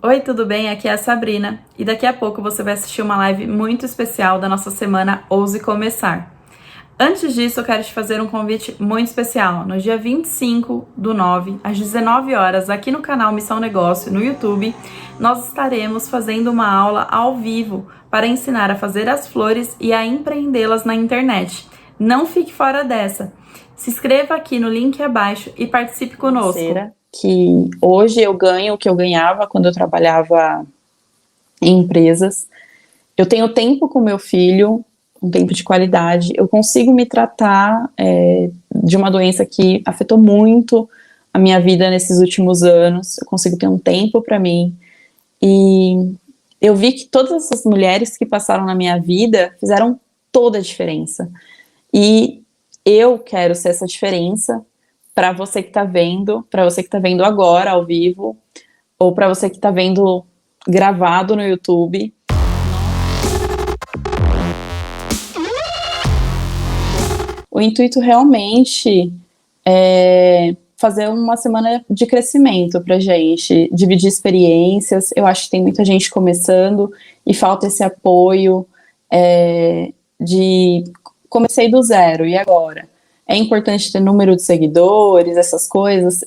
Oi, tudo bem? Aqui é a Sabrina e daqui a pouco você vai assistir uma live muito especial da nossa semana Ouse Começar. Antes disso, eu quero te fazer um convite muito especial. No dia 25/9, às 19 horas, aqui no canal Missão Negócio, no YouTube, nós estaremos fazendo uma aula ao vivo para ensinar a fazer as flores e a empreendê-las na internet. Não fique fora dessa. Se inscreva aqui no link abaixo e participe conosco. Que hoje eu ganho o que eu ganhava quando eu trabalhava em empresas. Eu tenho tempo com meu filho, um tempo de qualidade. Eu consigo me tratar de uma doença que afetou muito a minha vida nesses últimos anos. Eu consigo ter um tempo para mim. E eu vi que todas essas mulheres que passaram na minha vida fizeram toda a diferença. E eu quero ser essa diferença para você que está vendo agora ao vivo, ou para você que está vendo gravado no YouTube. O intuito realmente é fazer uma semana de crescimento pra gente, dividir experiências. Eu acho que tem muita gente começando e falta esse apoio de comecei do zero, e agora? É importante ter número de seguidores, essas coisas.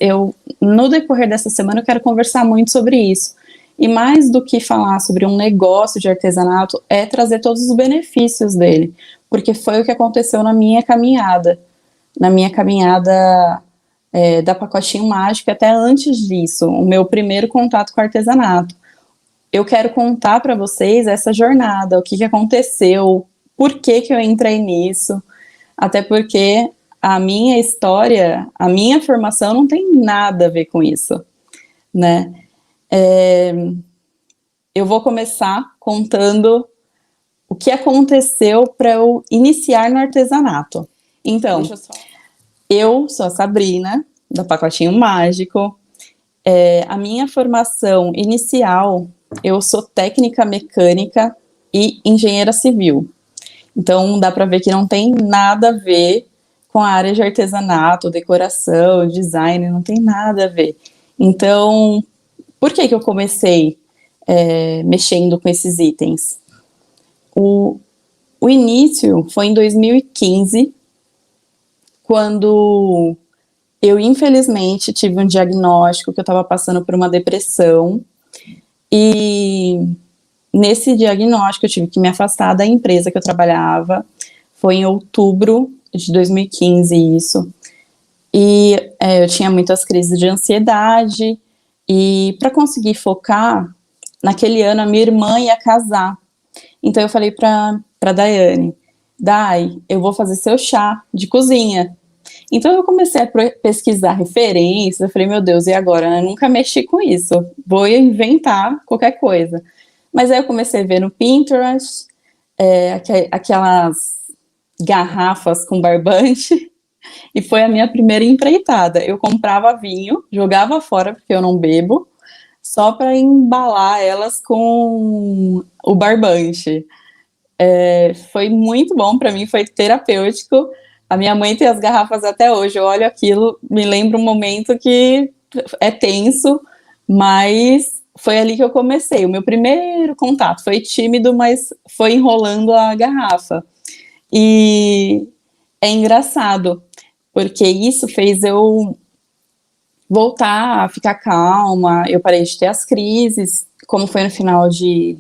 No decorrer dessa semana, eu quero conversar muito sobre isso. E mais do que falar sobre um negócio de artesanato, é trazer todos os benefícios dele. Porque foi o que aconteceu na minha caminhada. Na minha caminhada da Pacotinho Mágico, até antes disso, o meu primeiro contato com o artesanato. Eu quero contar para vocês essa jornada, o que aconteceu, por que eu entrei nisso, até porque a minha história, a minha formação não tem nada a ver com isso, né? Eu vou começar contando o que aconteceu para eu iniciar no artesanato. Então, eu sou a Sabrina, da Pacotinho Mágico. A minha formação inicial, eu sou técnica mecânica e engenheira civil. Então, dá para ver que não tem nada a ver com a área de artesanato, decoração, design, não tem nada a ver. Então, por que eu comecei mexendo com esses itens? O início foi em 2015, quando eu, infelizmente, tive um diagnóstico que eu estava passando por uma depressão, e nesse diagnóstico eu tive que me afastar da empresa que eu trabalhava. Foi em outubro de 2015 isso, e eu tinha muitas crises de ansiedade, e para conseguir focar, naquele ano a minha irmã ia casar, então eu falei para Daiane, Dai, eu vou fazer seu chá de cozinha. Então eu comecei a pesquisar referências, eu falei, meu Deus, e agora? Eu nunca mexi com isso, vou inventar qualquer coisa. Mas aí eu comecei a ver no Pinterest, aquelas garrafas com barbante, e foi a minha primeira empreitada. Eu comprava vinho, jogava fora porque eu não bebo, só para embalar elas com o barbante. Foi muito bom para mim, foi terapêutico. A minha mãe tem as garrafas até hoje, eu olho aquilo, me lembro um momento que é tenso, mas foi ali que eu comecei. O meu primeiro contato foi tímido, mas foi enrolando a garrafa. E é engraçado, porque isso fez eu voltar a ficar calma, eu parei de ter as crises, como foi no final de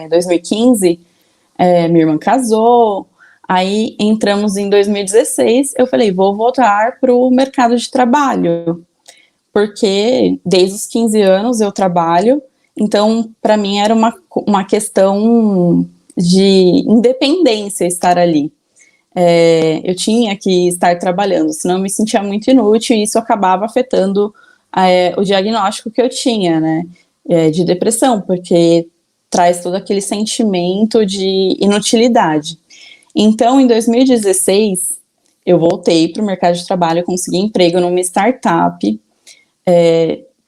2015, minha irmã casou, aí entramos em 2016, eu falei, vou voltar para o mercado de trabalho, porque desde os 15 anos eu trabalho, então para mim era uma questão de independência estar ali. Eu tinha que estar trabalhando, senão eu me sentia muito inútil, e isso acabava afetando o diagnóstico que eu tinha, né, de depressão, porque traz todo aquele sentimento de inutilidade. Então, em 2016, eu voltei para o mercado de trabalho, consegui emprego numa startup,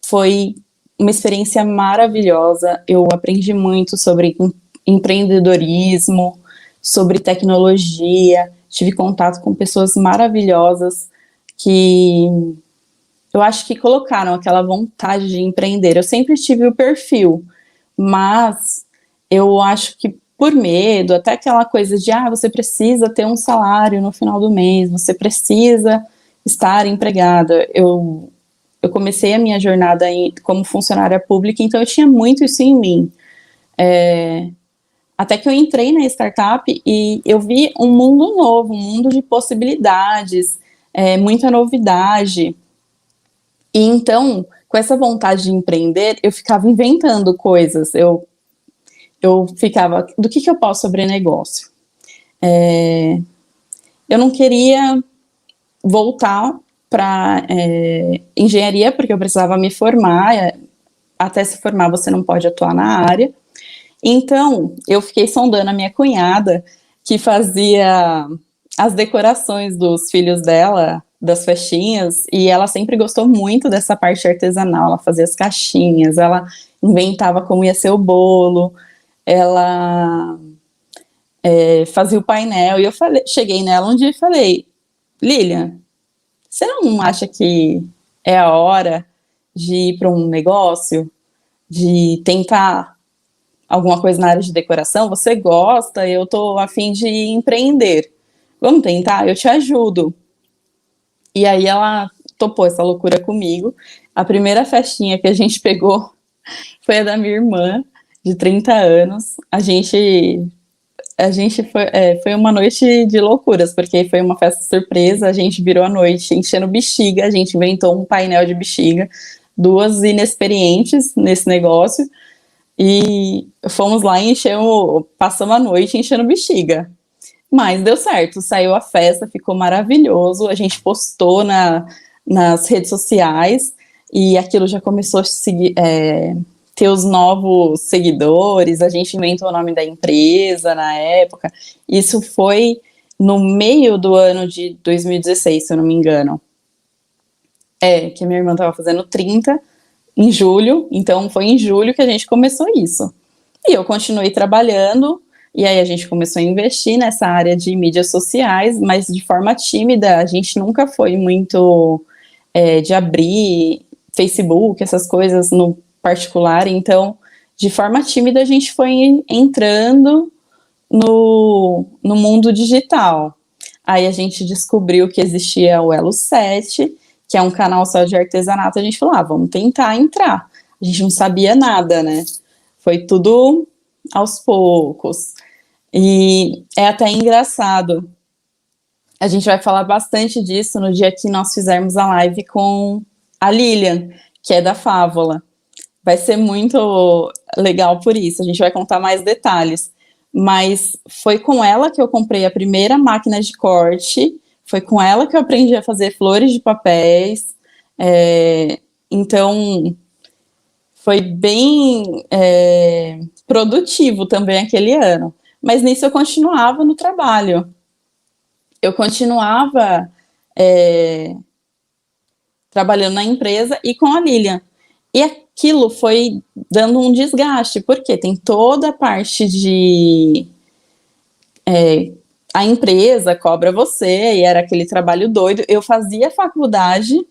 foi uma experiência maravilhosa, eu aprendi muito sobre empreendedorismo, sobre tecnologia, tive contato com pessoas maravilhosas que eu acho que colocaram aquela vontade de empreender. Eu sempre tive o perfil, mas eu acho que por medo, até aquela coisa de, você precisa ter um salário no final do mês, você precisa estar empregada. Eu comecei a minha jornada como funcionária pública, então eu tinha muito isso em mim. Até que eu entrei na startup e eu vi um mundo novo, um mundo de possibilidades, muita novidade. E então, com essa vontade de empreender, eu ficava inventando coisas. Eu ficava, do que eu posso abrir negócio? Eu não queria voltar para engenharia, porque eu precisava me formar. Até se formar, você não pode atuar na área. Então, eu fiquei sondando a minha cunhada, que fazia as decorações dos filhos dela, das festinhas, e ela sempre gostou muito dessa parte artesanal. Ela fazia as caixinhas, ela inventava como ia ser o bolo, ela fazia o painel, e eu cheguei nela um dia e falei, Lilian, você não acha que é a hora de ir para um negócio, de tentar alguma coisa na área de decoração? Você gosta, eu tô a fim de empreender. Vamos tentar? Eu te ajudo. E aí ela topou essa loucura comigo. A primeira festinha que a gente pegou foi a da minha irmã, de 30 anos. A gente foi uma noite de loucuras, porque foi uma festa surpresa, a gente virou a noite enchendo bexiga, a gente inventou um painel de bexiga, duas inexperientes nesse negócio, e fomos lá e passamos a noite enchendo bexiga. Mas deu certo, saiu a festa, ficou maravilhoso, a gente postou nas redes sociais, e aquilo já começou a seguir, ter os novos seguidores, a gente inventou o nome da empresa na época. Isso foi no meio do ano de 2016, se eu não me engano. Que a minha irmã estava fazendo 30 em julho, então foi em julho que a gente começou isso. E eu continuei trabalhando, e aí a gente começou a investir nessa área de mídias sociais, mas de forma tímida. A gente nunca foi muito de abrir Facebook, essas coisas no particular, então, de forma tímida, a gente foi entrando no mundo digital. Aí a gente descobriu que existia o Elo 7, que é um canal só de artesanato. A gente falou, vamos tentar entrar. A gente não sabia nada, né? Foi tudo aos poucos. E é até engraçado. A gente vai falar bastante disso no dia que nós fizermos a live com a Lilian, que é da Fávola. Vai ser muito legal por isso, a gente vai contar mais detalhes. Mas foi com ela que eu comprei a primeira máquina de corte, foi com ela que eu aprendi a fazer flores de papéis. Então, foi bem produtivo também aquele ano. Mas nisso eu continuava no trabalho. Eu continuava trabalhando na empresa e com a Lilian. E aquilo foi dando um desgaste, porque tem toda a parte de a empresa cobra você, e era aquele trabalho doido. Eu fazia faculdade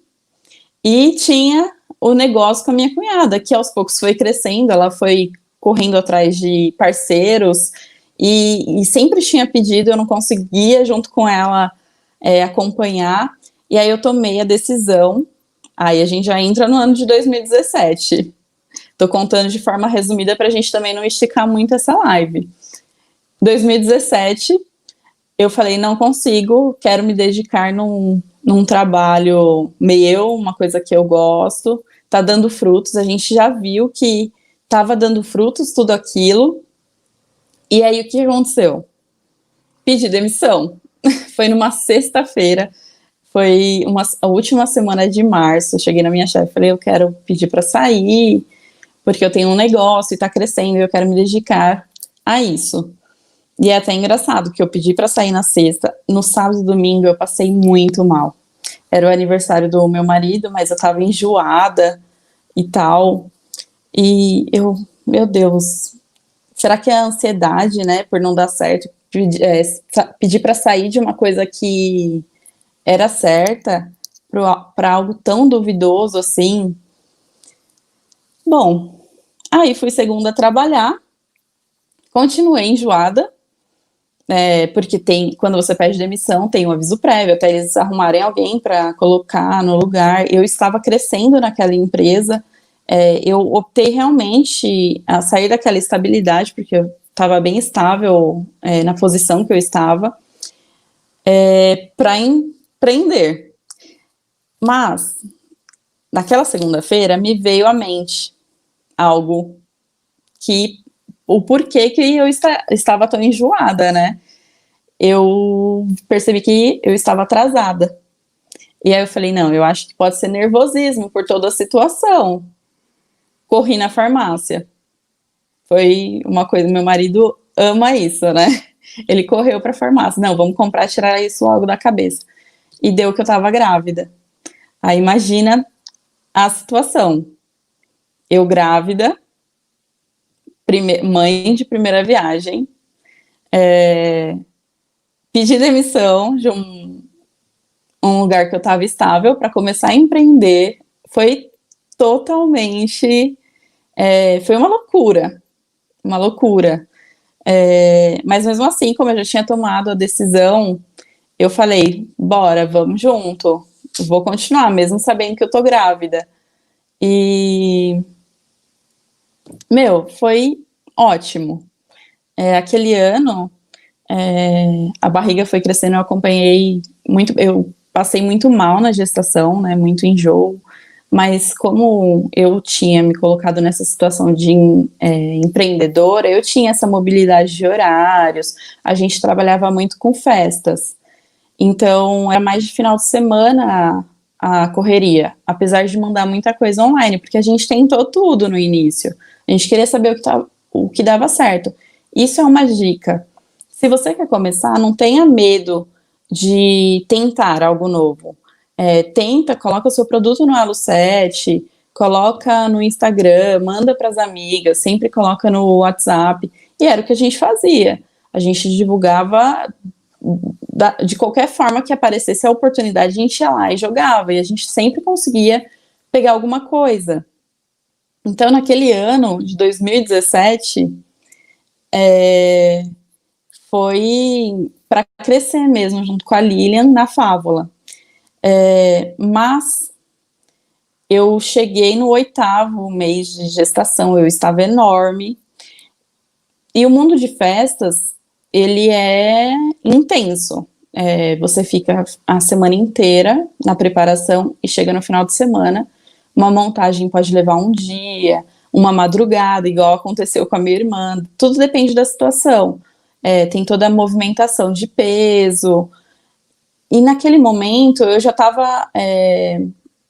e tinha o negócio com a minha cunhada, que aos poucos foi crescendo, ela foi correndo atrás de parceiros, e sempre tinha pedido, eu não conseguia junto com ela acompanhar, e aí eu tomei a decisão. Aí a gente já entra no ano de 2017. Tô contando de forma resumida para a gente também não esticar muito essa live. 2017, eu falei, não consigo, quero me dedicar num trabalho meu, uma coisa que eu gosto, tá dando frutos, a gente já viu que tava dando frutos tudo aquilo. E aí o que aconteceu? Pedi demissão. Foi numa sexta-feira, foi a última semana de março. Eu cheguei na minha chefe e falei, eu quero pedir para sair, porque eu tenho um negócio e está crescendo e eu quero me dedicar a isso. E é até engraçado que eu pedi para sair na sexta, no sábado e domingo eu passei muito mal. Era o aniversário do meu marido, mas eu estava enjoada e tal. E meu Deus, será que é a ansiedade, né, por não dar certo? Pedir para sair de uma coisa que era certa, para algo tão duvidoso assim. Bom, aí fui segunda a trabalhar, continuei enjoada, porque quando você pede demissão, tem um aviso prévio, até eles arrumarem alguém para colocar no lugar. Eu estava crescendo naquela empresa, eu optei realmente a sair daquela estabilidade, porque eu estava bem estável na posição que eu estava, para empreender. Mas, naquela segunda-feira, me veio à mente algo o porquê que eu estava tão enjoada, né? Eu percebi que eu estava atrasada. E aí eu falei, não, eu acho que pode ser nervosismo por toda a situação. Corri na farmácia. Foi uma coisa, meu marido ama isso, né? Ele correu para a farmácia. Não, vamos comprar, tirar isso logo da cabeça. E deu que eu estava grávida. Aí imagina a situação. Eu grávida, mãe de primeira viagem, pedi demissão de um lugar que eu estava estável para começar a empreender. Foi totalmente, foi uma loucura. Mas mesmo assim, como eu já tinha tomado a decisão, eu falei, bora, vamos junto, vou continuar, mesmo sabendo que eu tô grávida. E, meu, foi ótimo. Aquele ano, a barriga foi crescendo, eu acompanhei muito, eu passei muito mal na gestação, né, muito enjoo, mas como eu tinha me colocado nessa situação de empreendedora, eu tinha essa mobilidade de horários, a gente trabalhava muito com festas, então era mais de final de semana a correria, apesar de mandar muita coisa online, porque a gente tentou tudo no início, a gente queria saber o que dava certo. Isso é uma dica. Se você quer começar, não tenha medo de tentar algo novo. Tenta, coloca o seu produto no Elo7, coloca no Instagram, manda para as amigas, sempre coloca no WhatsApp. E era o que a gente fazia. A gente divulgava de qualquer forma que aparecesse a oportunidade, a gente ia lá e jogava. E a gente sempre conseguia pegar alguma coisa. Então, naquele ano de 2017, foi para crescer mesmo, junto com a Lilian, na Fávola. Mas eu cheguei no 8º mês de gestação, eu estava enorme. E o mundo de festas, ele é intenso. Você fica a semana inteira na preparação e chega no final de semana. Uma montagem pode levar um dia, uma madrugada, igual aconteceu com a minha irmã. Tudo depende da situação. Tem toda a movimentação de peso. E naquele momento eu já estava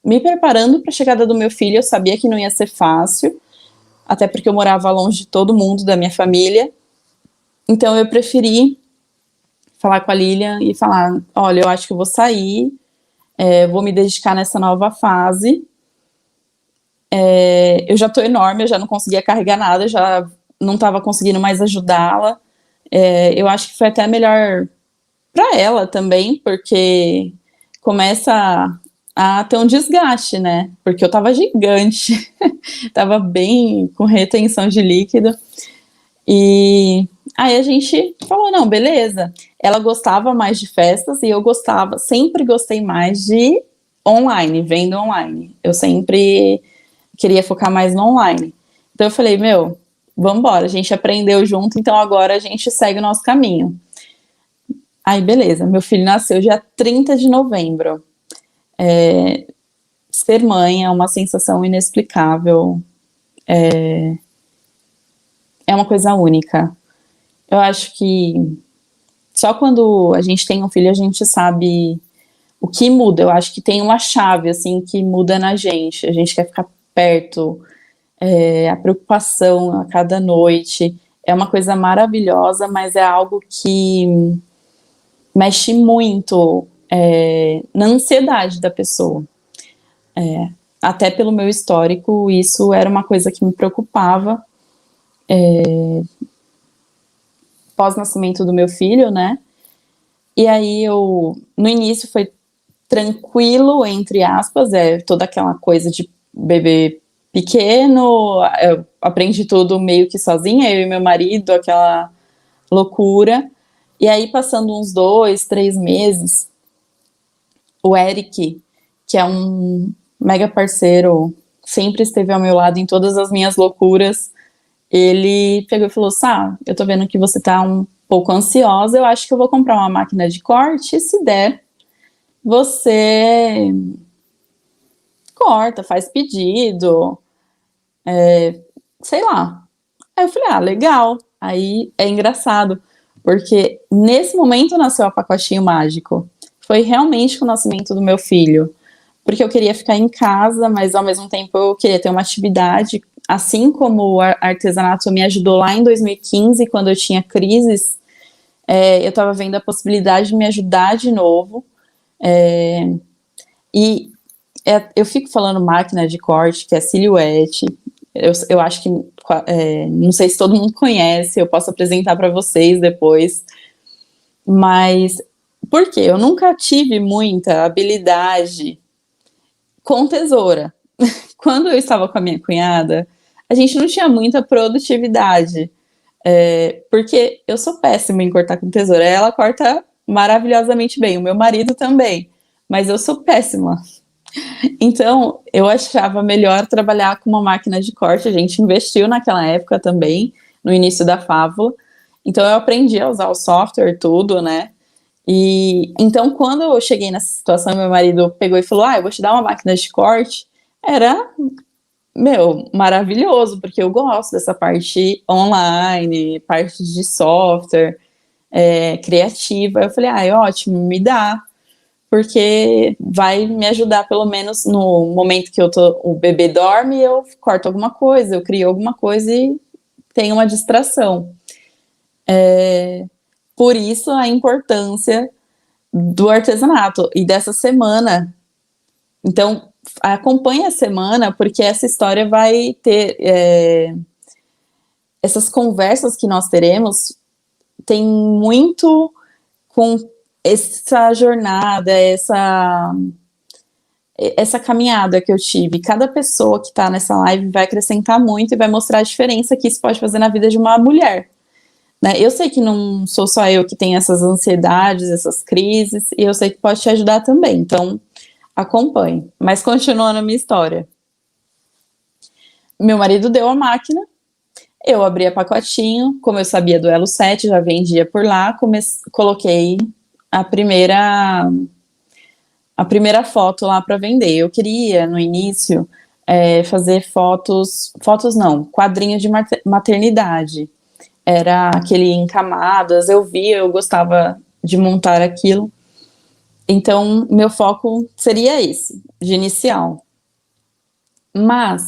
me preparando para a chegada do meu filho. Eu sabia que não ia ser fácil, até porque eu morava longe de todo mundo da minha família. Então eu preferi falar com a Lilian e falar, olha, eu acho que eu vou sair, vou me dedicar nessa nova fase. Eu já tô enorme, eu já não conseguia carregar nada, já não estava conseguindo mais ajudá-la. Eu acho que foi até melhor para ela também, porque começa a ter um desgaste, né? Porque eu tava gigante, tava bem com retenção de líquido. E aí a gente falou, não, beleza. Ela gostava mais de festas e eu sempre gostei mais de online, venda online. Eu sempre queria focar mais no online. Então eu falei, meu, vamos embora, a gente aprendeu junto, então agora a gente segue o nosso caminho. Aí, beleza, meu filho nasceu dia 30 de novembro. Ser mãe é uma sensação inexplicável. É uma coisa única. Eu acho que só quando a gente tem um filho a gente sabe o que muda. Eu acho que tem uma chave, assim, que muda na gente. A gente quer ficar perto, a preocupação a cada noite. É uma coisa maravilhosa, mas é algo que mexe muito na ansiedade da pessoa. Até pelo meu histórico, isso era uma coisa que me preocupava. Pós-nascimento do meu filho, né? E aí no início foi tranquilo, entre aspas, toda aquela coisa de bebê pequeno, eu aprendi tudo meio que sozinha, eu e meu marido, aquela loucura. E aí, passando uns 2, 3 meses, o Eric, que é um mega parceiro, sempre esteve ao meu lado em todas as minhas loucuras, ele pegou e falou: Sá, eu tô vendo que você tá um pouco ansiosa, eu acho que eu vou comprar uma máquina de corte, e se der, você corta, faz pedido, sei lá. Aí eu falei: ah, legal. Aí é engraçado, porque nesse momento nasceu a Pacotinho Mágico. Foi realmente com o nascimento do meu filho. Porque eu queria ficar em casa, mas ao mesmo tempo eu queria ter uma atividade. Assim como o artesanato me ajudou lá em 2015, quando eu tinha crises, eu estava vendo a possibilidade de me ajudar de novo. E eu fico falando máquina de corte, que é silhuete. Eu acho que, não sei se todo mundo conhece, eu posso apresentar para vocês depois. Mas, por quê? Eu nunca tive muita habilidade com tesoura. Quando eu estava com a minha cunhada, a gente não tinha muita produtividade, porque eu sou péssima em cortar com tesoura. Ela corta maravilhosamente bem, o meu marido também, mas eu sou péssima. Então, eu achava melhor trabalhar com uma máquina de corte. A gente investiu naquela época também, no início da Fábula. Então, eu aprendi a usar o software, tudo, né? E então, quando eu cheguei nessa situação, meu marido pegou e falou: ah, eu vou te dar uma máquina de corte. Era, maravilhoso, porque eu gosto dessa parte online, parte de software, criativa. Eu falei: ah, é ótimo, me dá, porque vai me ajudar pelo menos no momento que o bebê dorme, eu corto alguma coisa, eu crio alguma coisa e tenho uma distração. Por isso a importância do artesanato e dessa semana. Então, acompanhe a semana, porque essa história vai ter essas conversas que nós teremos, tem muito com essa jornada, essa caminhada que eu tive. Cada pessoa que está nessa live vai acrescentar muito e vai mostrar a diferença que isso pode fazer na vida de uma mulher. Né? Eu sei que não sou só eu que tenho essas ansiedades, essas crises, e eu sei que pode te ajudar também. Então, acompanhe. Mas continuando a minha história. Meu marido deu a máquina, eu abri a pacotinho, como eu sabia do Elo 7, já vendia por lá, coloquei a primeira foto lá para vender. Eu queria, no início, fazer fotos não, quadrinho de maternidade. Era aquele em camadas, eu via, eu gostava de montar aquilo. Então, meu foco seria esse, de inicial. Mas,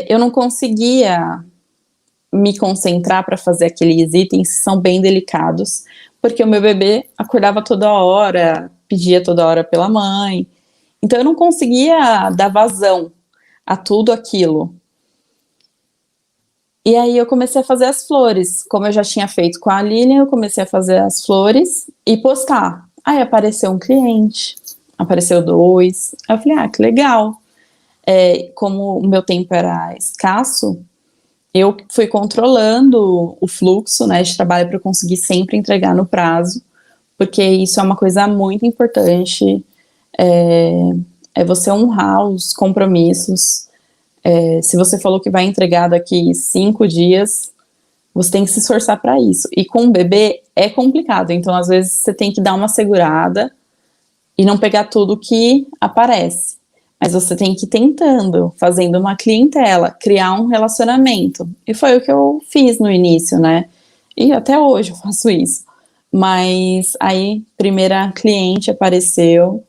eu não conseguia me concentrar para fazer aqueles itens que são bem delicados, porque o meu bebê acordava toda hora, pedia toda hora pela mãe. Então, eu não conseguia dar vazão a tudo aquilo. E aí eu comecei a fazer as flores. Como eu já tinha feito com a Lilian, eu comecei a fazer as flores e postar. Aí apareceu um cliente, apareceu 2. Aí eu falei: ah, que legal. Como o meu tempo era escasso, eu fui controlando o fluxo, né, de trabalho para eu conseguir sempre entregar no prazo, porque isso é uma coisa muito importante, você honrar os compromissos. Se você falou que vai entregar daqui 5 dias, você tem que se esforçar para isso. E com o bebê é complicado, então às vezes você tem que dar uma segurada e não pegar tudo que aparece. Mas você tem que ir tentando, fazendo uma clientela, criar um relacionamento. E foi o que eu fiz no início, né? E até hoje eu faço isso. Mas aí, primeira cliente apareceu.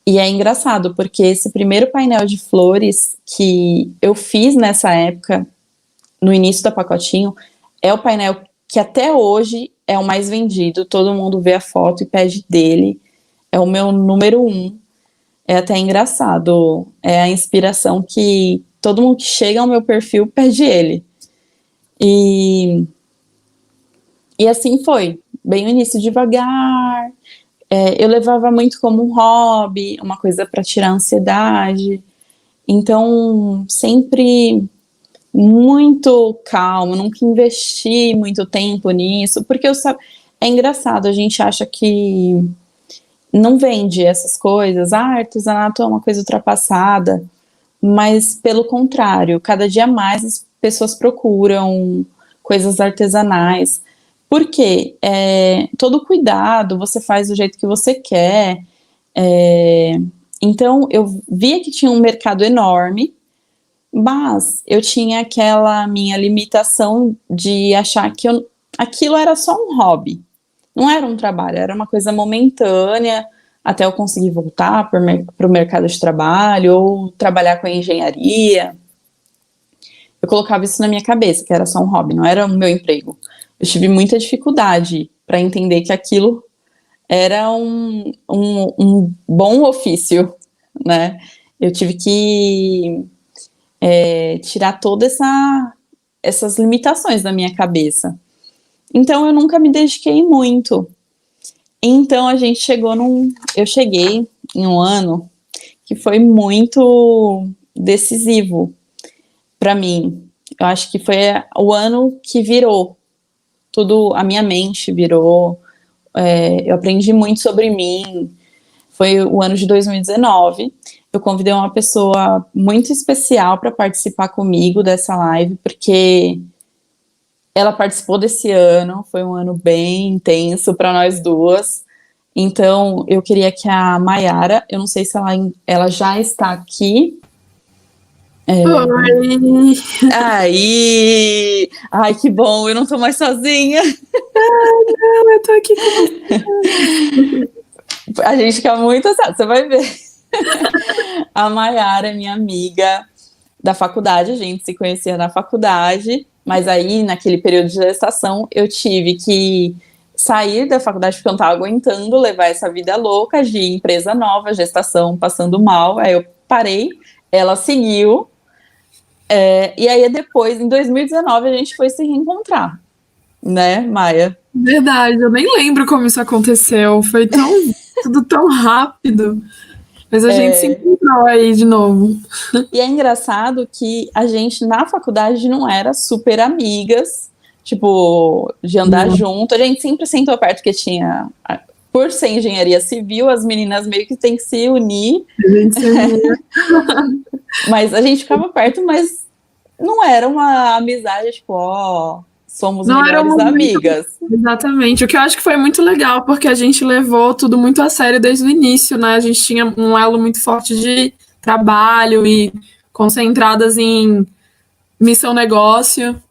E é engraçado, porque esse primeiro painel de flores que eu fiz nessa época, no início da Pacotinho, é o painel que até hoje é o mais vendido. Todo mundo vê a foto e pede dele. É o meu número 1. É até engraçado. É a inspiração que todo mundo que chega ao meu perfil pede ele. E assim foi. Bem no início, devagar. eu levava muito como um hobby, uma coisa para tirar a ansiedade. Então, sempre muito calmo, nunca investi muito tempo nisso, porque é engraçado, a gente acha que não vende essas coisas, artesanato é uma coisa ultrapassada, mas pelo contrário, cada dia mais as pessoas procuram coisas artesanais, porque todo cuidado, você faz do jeito que você quer, então eu via que tinha um mercado enorme, mas eu tinha aquela minha limitação de achar que aquilo era só um hobby, não era um trabalho, era uma coisa momentânea, até eu conseguir voltar para o mercado de trabalho, ou trabalhar com a engenharia. Eu colocava isso na minha cabeça, que era só um hobby, não era o meu emprego. Eu tive muita dificuldade para entender que aquilo era um bom ofício, né? Eu tive que tirar todas essas limitações da minha cabeça. Então, eu nunca me dediquei muito. Então, eu cheguei em um ano que foi muito decisivo para mim. Eu acho que foi o ano que virou tudo, a minha mente virou, eu aprendi muito sobre mim. Foi o ano de 2019. Eu convidei uma pessoa muito especial para participar comigo dessa live, porque ela participou desse ano, foi um ano bem intenso para nós duas. Então, eu queria que a Mayara, eu não sei se ela já está aqui. Oi! Aí! Ai, que bom, eu não estou mais sozinha. Não, eu tô aqui com você. A gente fica muito assado, você vai ver. A Mayara é minha amiga da faculdade, a gente se conhecia na faculdade, mas aí, naquele período de gestação, eu tive que sair da faculdade porque eu não estava aguentando levar essa vida louca de empresa nova, gestação, passando mal, aí eu parei, ela seguiu, e aí depois, em 2019, a gente foi se reencontrar, né, Maia? Verdade, eu nem lembro como isso aconteceu, foi tudo tão rápido, mas a gente se encontrou aí de novo. E é engraçado que a gente, na faculdade, não era super amigas, tipo, de andar junto. A gente sempre sentou perto, porque tinha... Por ser engenharia civil, as meninas meio que têm que se unir. Mas a gente ficava perto, mas não era uma amizade, tipo, somos Não melhores amigas. Exatamente, o que eu acho que foi muito legal, porque a gente levou tudo muito a sério desde o início, né? A gente tinha um elo muito forte de trabalho e concentradas em missão negócio,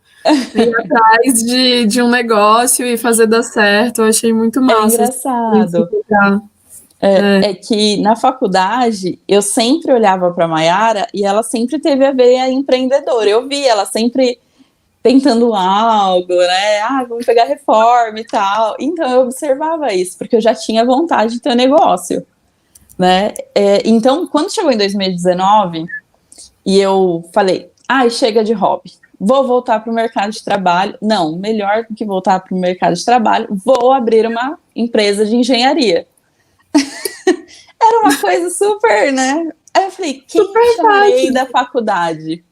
ir atrás de um negócio e fazer dar certo. Eu achei muito massa. É engraçado. É que na faculdade eu sempre olhava para a Mayara e ela sempre teve a veia empreendedora. Eu vi ela sempre tentando algo, né? Vamos pegar reforma e tal. Então eu observava isso, porque eu já tinha vontade de ter um negócio, né? Então, quando chegou em 2019 e eu falei, chega de hobby, vou voltar para o mercado de trabalho. Não, melhor do que voltar para o mercado de trabalho, vou abrir uma empresa de engenharia. Era uma coisa super, né? Aí eu falei, quem chamei da faculdade?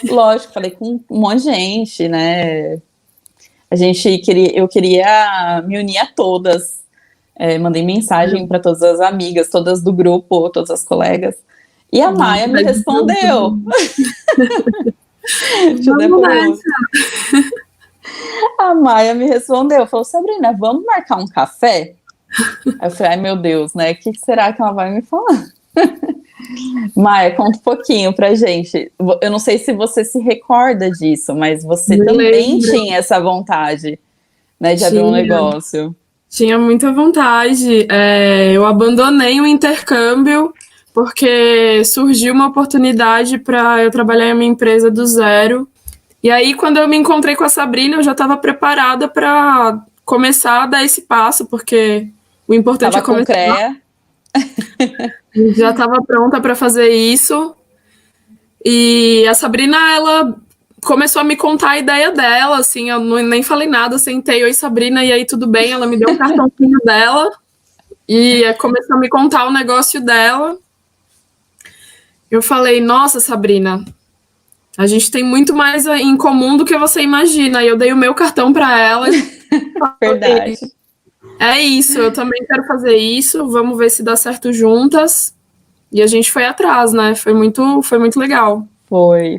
Lógico, falei com um monte de gente, né? Eu queria me unir a todas. Mandei mensagem para todas as amigas, todas do grupo, todas as colegas. E a Maia me respondeu. A Maia me respondeu, falou, Sabrina, vamos marcar um café? Aí eu falei, meu Deus, né? O que será que ela vai me falar? Maia, conta um pouquinho pra gente. Eu não sei se você se recorda disso, mas você também tinha essa vontade, né, de abrir um negócio. Tinha muita vontade. Eu abandonei o intercâmbio porque surgiu uma oportunidade para eu trabalhar em uma empresa do zero. E aí, quando eu me encontrei com a Sabrina, eu já estava preparada para começar a dar esse passo, porque o importante é começar. Já estava pronta para fazer isso. E a Sabrina, ela começou a me contar a ideia dela, assim, eu nem falei nada, sentei, oi Sabrina, e aí tudo bem? Ela me deu um cartãozinho dela E começou a me contar o negócio dela. Eu falei, nossa, Sabrina, a gente tem muito mais em comum do que você imagina. E eu dei o meu cartão para ela. Verdade. É isso, eu também quero fazer isso. Vamos ver se dá certo juntas. E a gente foi atrás, né? Foi muito legal.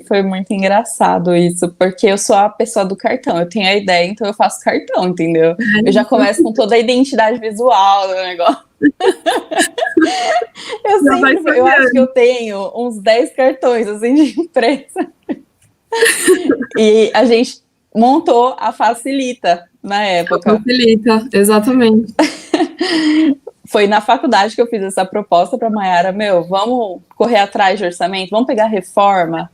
Foi muito engraçado isso, porque eu sou a pessoa do cartão, eu tenho a ideia, então eu faço cartão, entendeu? Eu já começo com toda a identidade visual do negócio. Eu acho que eu tenho uns 10 cartões, assim, de empresa. E a gente montou a Facilita na época. Facilita, exatamente. Foi na faculdade que eu fiz essa proposta para a Mayara, vamos correr atrás de orçamento, vamos pegar reforma.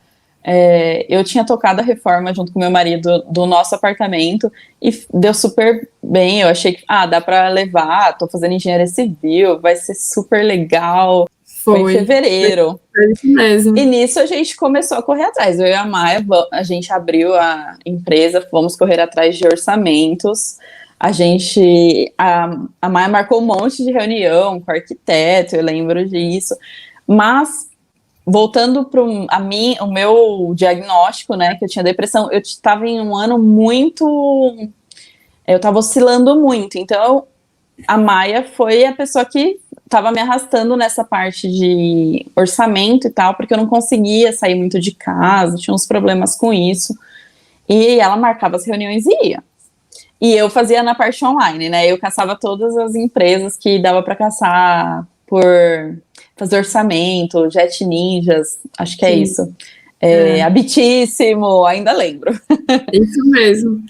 Eu tinha tocado a reforma junto com meu marido do nosso apartamento e deu super bem. Eu achei que dá para levar, tô fazendo engenharia civil, vai ser super legal. Foi em fevereiro. Foi isso mesmo. E nisso a gente começou a correr atrás. Eu e a Maia, a gente abriu a empresa, vamos correr atrás de orçamentos. A Maia marcou um monte de reunião com o arquiteto, eu lembro disso. Mas, voltando para o meu diagnóstico, né, que eu tinha depressão, eu estava em um ano eu estava oscilando muito. Então, a Maia foi a pessoa que estava me arrastando nessa parte de orçamento e tal, porque eu não conseguia sair muito de casa, tinha uns problemas com isso. E ela marcava as reuniões e ia. E eu fazia na parte online, né? Eu caçava todas as empresas que dava para caçar por fazer orçamento, Jet Ninjas, acho que é isso. Habitíssimo, ainda lembro. Isso mesmo.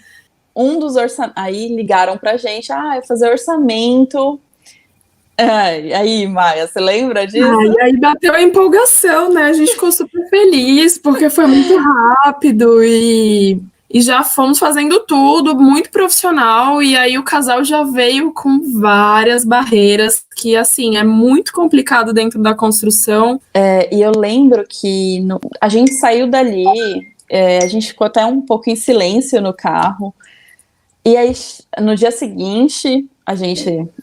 Um dos orçamentos, aí ligaram pra gente, fazer orçamento. Aí, Maia, você lembra disso? E aí bateu a empolgação, né? A gente ficou super feliz, porque foi muito rápido e já fomos fazendo tudo, muito profissional, e aí o casal já veio com várias barreiras, que, assim, é muito complicado dentro da construção. E eu lembro que a gente saiu dali, a gente ficou até um pouco em silêncio no carro, e aí, no dia seguinte,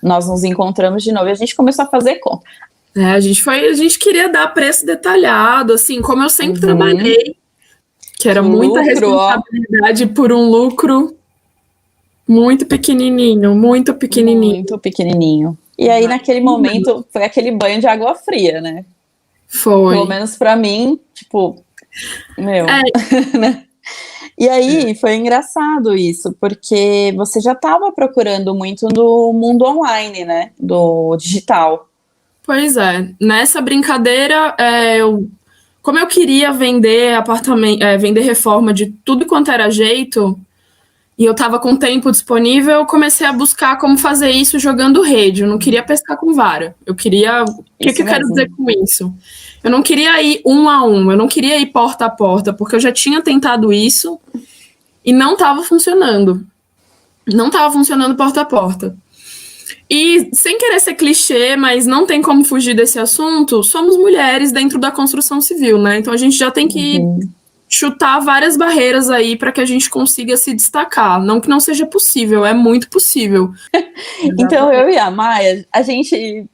nós nos encontramos de novo e a gente começou a fazer conta. A gente queria dar preço detalhado, assim, como eu sempre trabalhei, que era muita responsabilidade por um lucro muito pequenininho, muito pequenininho. Muito pequenininho. E aí, naquele momento, foi aquele banho de água fria, né? Foi. Pelo menos pra mim, tipo, né? E aí, foi engraçado isso, porque você já estava procurando muito no mundo online, né? Do digital. Pois é. Nessa brincadeira, como eu queria vender apartamento, vender reforma de tudo quanto era jeito, e eu estava com tempo disponível, eu comecei a buscar como fazer isso jogando rede. Eu não queria pescar com vara. Eu queria... O que eu quero dizer com isso? Eu não queria ir um a um, eu não queria ir porta a porta, porque eu já tinha tentado isso e não estava funcionando. Não estava funcionando porta a porta. E, sem querer ser clichê, mas não tem como fugir desse assunto, somos mulheres dentro da construção civil, né? Então a gente já tem que chutar várias barreiras aí para que a gente consiga se destacar. Não que não seja possível, é muito possível. Então, eu e a Maia, a gente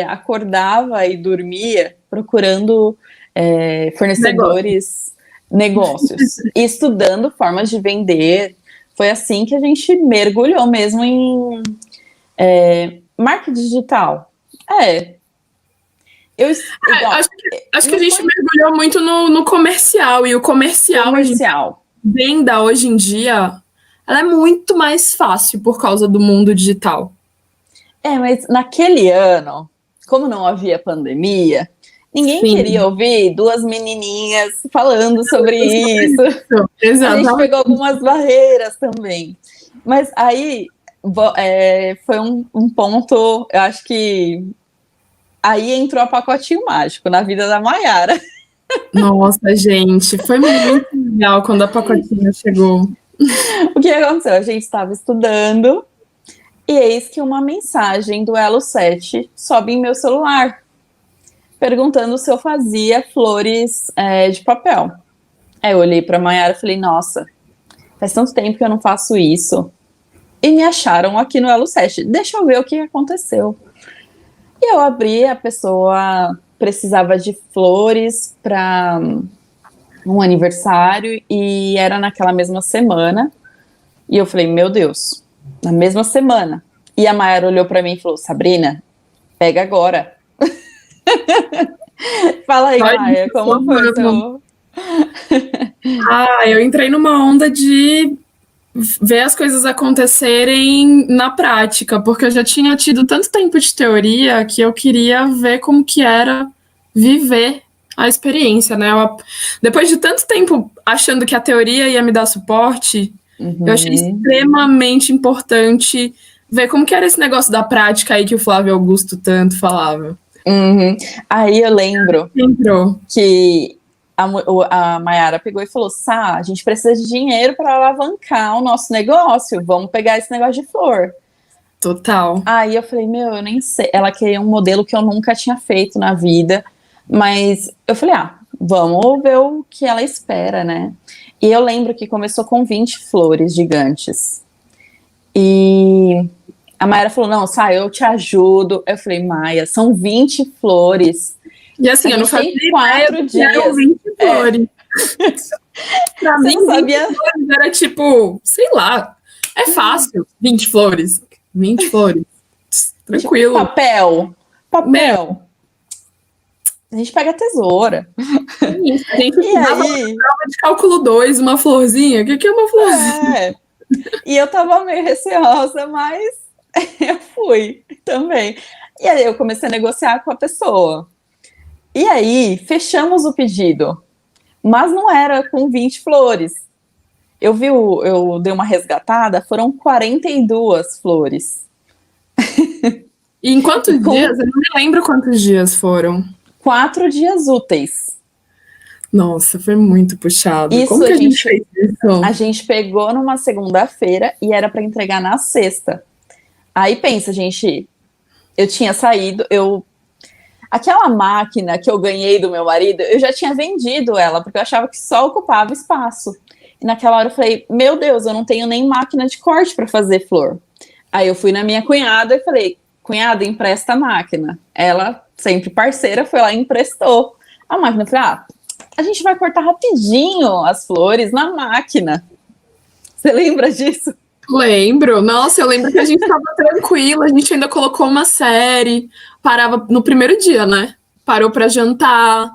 acordava e dormia procurando fornecedores, negócios, e estudando formas de vender. Foi assim que a gente mergulhou mesmo em marketing digital. Acho que a gente mergulhou muito no comercial, e o comercial. Venda hoje em dia, ela é muito mais fácil por causa do mundo digital. Mas naquele ano, como não havia pandemia, ninguém queria ouvir duas menininhas falando sobre isso. Exatamente. A gente pegou algumas barreiras também. Mas aí foi um ponto, eu acho que aí entrou a Pacotinho Mágico na vida da Mayara. Nossa, gente, foi muito legal quando a Pacotinho chegou. O que aconteceu? A gente estava estudando e eis que uma mensagem do Elo 7 sobe em meu celular, perguntando se eu fazia flores de papel. Aí eu olhei para a Mayara e falei, nossa, faz tanto tempo que eu não faço isso. E me acharam aqui no Elo 7. Deixa eu ver o que aconteceu. E eu abri, a pessoa precisava de flores para um aniversário e era naquela mesma semana. E eu falei, meu Deus, na mesma semana. E a Mayara olhou para mim e falou, Sabrina, pega agora. Fala aí, Maia, como foi o seu... Eu entrei numa onda de ver as coisas acontecerem na prática, porque eu já tinha tido tanto tempo de teoria que eu queria ver como que era viver a experiência, né? Depois de tanto tempo achando que a teoria ia me dar suporte, eu achei extremamente importante ver como que era esse negócio da prática aí que o Flávio Augusto tanto falava. Aí eu lembro Entrou. que a Mayara pegou e falou, Sá, a gente precisa de dinheiro para alavancar o nosso negócio, vamos pegar esse negócio de flor. Total. Aí eu falei, meu, eu nem sei. Ela queria um modelo que eu nunca tinha feito na vida, mas eu falei, vamos ver o que ela espera, né? E eu lembro que começou com 20 flores gigantes. E a Mayara falou, não, Sá, eu te ajudo. Eu falei, Maia, são 20 flores. E assim, eu não fazia tem 4 dias. 20 flores. Pra Você mim, não sabia? 20 flores era tipo, sei lá, é fácil, 20 flores. 20 flores. Tranquilo. Tipo, papel. A gente pega a tesoura. A gente E aí? prova de cálculo 2, uma florzinha. O que é uma florzinha? E eu tava meio receosa, mas eu fui também. E aí eu comecei a negociar com a pessoa. E aí, fechamos o pedido. Mas não era com 20 flores. Eu dei uma resgatada, foram 42 flores. E em quantos dias? Eu não me lembro quantos dias foram. 4 dias úteis. Nossa, foi muito puxado. Isso como que a gente fez isso? A gente pegou numa segunda-feira e era para entregar na sexta. Aí pensa, gente, eu tinha saído, aquela máquina que eu ganhei do meu marido, eu já tinha vendido ela, porque eu achava que só ocupava espaço. E naquela hora eu falei, meu Deus, eu não tenho nem máquina de corte para fazer flor. Aí eu fui na minha cunhada e falei, cunhada, empresta a máquina. Ela, sempre parceira, foi lá e emprestou a máquina. Eu falei, a gente vai cortar rapidinho as flores na máquina. Você lembra disso? Lembro. Nossa, eu lembro que a gente estava tranquila, a gente ainda colocou uma série, parava no primeiro dia, né? Parou para jantar,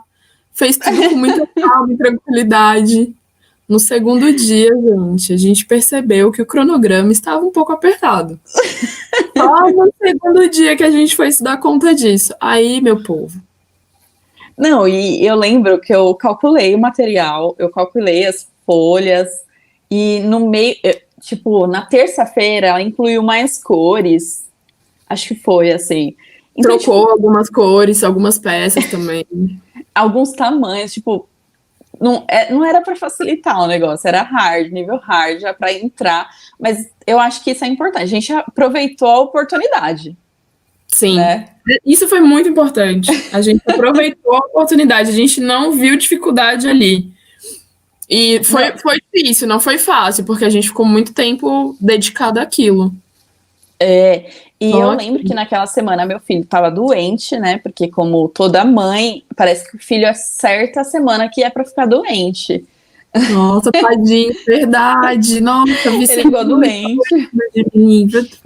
fez tudo com muita calma e tranquilidade. No segundo dia, gente, a gente percebeu que o cronograma estava um pouco apertado. Só no segundo dia que a gente foi se dar conta disso. Aí, meu povo. Não, e eu lembro que eu calculei o material, eu calculei as folhas, e no meio, tipo, na terça-feira ela incluiu mais cores. Acho que foi assim. Então, trocou algumas cores, algumas peças também. Alguns tamanhos, tipo, não era para facilitar o negócio, era nível hard, já para entrar. Mas eu acho que isso é importante. A gente aproveitou a oportunidade. Sim, né? Isso foi muito importante. A gente aproveitou a oportunidade, a gente não viu dificuldade ali. E foi difícil, não foi fácil, porque a gente ficou muito tempo dedicado àquilo. Eu lembro que naquela semana meu filho estava doente, né? Porque como toda mãe, parece que o filho acerta a semana que é para ficar doente. Nossa, tadinho, verdade. Nossa, ele ficou doente.